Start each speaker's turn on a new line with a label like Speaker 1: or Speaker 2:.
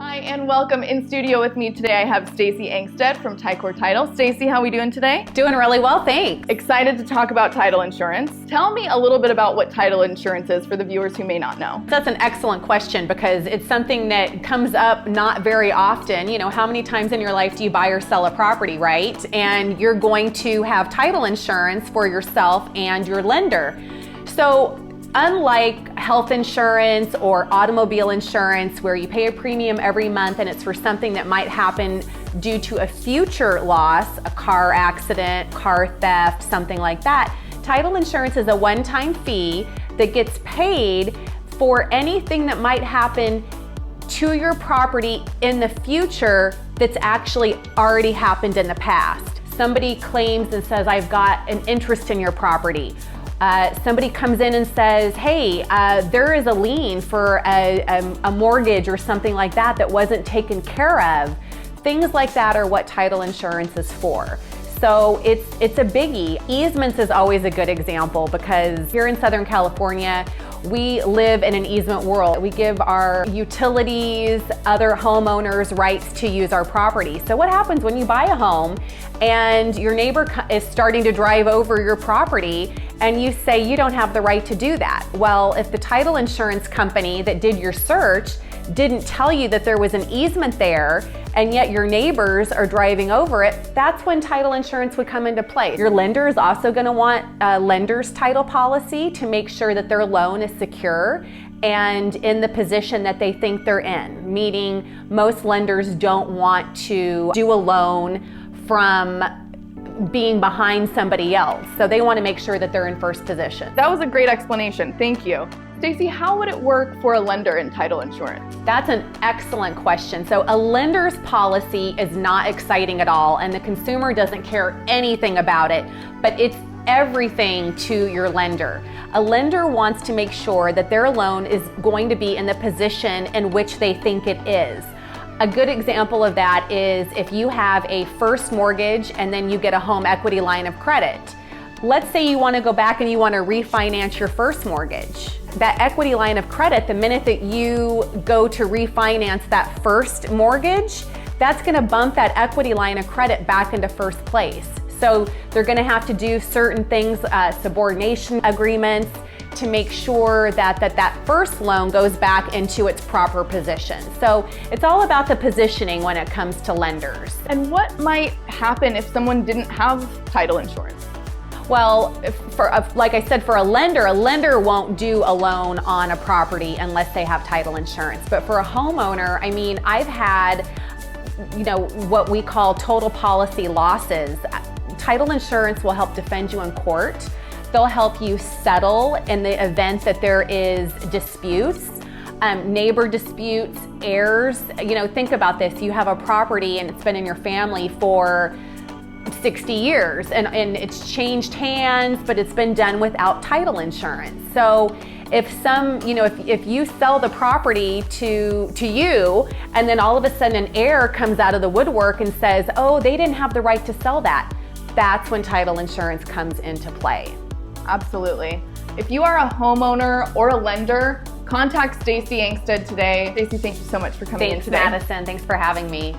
Speaker 1: Hi, and welcome. In studio with me today, I have Stacey Angstead from Ticor Title. Stacey, how are we doing today?
Speaker 2: Doing really well, thanks.
Speaker 1: Excited to talk about title insurance. Tell me a little bit about what title insurance is for the viewers who may not know.
Speaker 2: That's an excellent question because it's something that comes up not very often. You know, how many times in your life do you buy or sell a property, right? And you're going to have title insurance for yourself and your lender. So unlike health insurance or automobile insurance where you pay a premium every month and it's for something that might happen due to a future loss, a car accident, car theft, something like that, title insurance is a one-time fee that gets paid for anything that might happen to your property in the future that's actually already happened in the past. Somebody claims and says, I've got an interest in your property. Somebody comes in and says, hey, there is a lien for a mortgage or something like that that wasn't taken care of. Things like that are what title insurance is for. So it's a biggie. Easements is always a good example because here in Southern California, we live in an easement world. We give our utilities, other homeowners rights to use our property. So what happens when you buy a home and your neighbor is starting to drive over your property and you say you don't have the right to do that? Well, if the title insurance company that did your search didn't tell you that there was an easement there and yet your neighbors are driving over it, that's when title insurance would come into play. Your lender is also going to want a lender's title policy to make sure that their loan is secure and in the position that they think they're in, meaning most lenders don't want to do a loan from being behind somebody else. So they want to make sure that they're in first position.
Speaker 1: That was a great explanation. Thank you. Stacey, how would it work for a lender in title insurance?
Speaker 2: That's an excellent question. So a lender's policy is not exciting at all, and the consumer doesn't care anything about it, but it's everything to your lender. A lender wants to make sure that their loan is going to be in the position in which they think it is. A good example of that is if you have a first mortgage and then you get a home equity line of credit. Let's say you want to go back and you want to refinance your first mortgage. That equity line of credit, the minute that you go to refinance that first mortgage, that's going to bump that equity line of credit back into first place. So they're going to have to do certain things, subordination agreements, to make sure that first loan goes back into its proper position. So it's all about the positioning when it comes to lenders.
Speaker 1: And what might happen if someone didn't have title insurance?
Speaker 2: Well, like I said, for a lender won't do a loan on a property unless they have title insurance. But for a homeowner, I mean, I've had, what we call total policy losses. Title insurance will help defend you in court. They'll help you settle in the event that there is disputes, neighbor disputes, heirs. Think about this. You have a property and it's been in your family for 60 years and it's changed hands, but it's been done without title insurance. So if you sell the property to you and then all of a sudden an heir comes out of the woodwork and says, oh, they didn't have the right to sell that, that's when title insurance comes into play.
Speaker 1: Absolutely. If you are a homeowner or a lender, contact Stacey Angstead today. Stacey, thank you so much for coming in today.
Speaker 2: Thanks, Madison. Thanks for having me.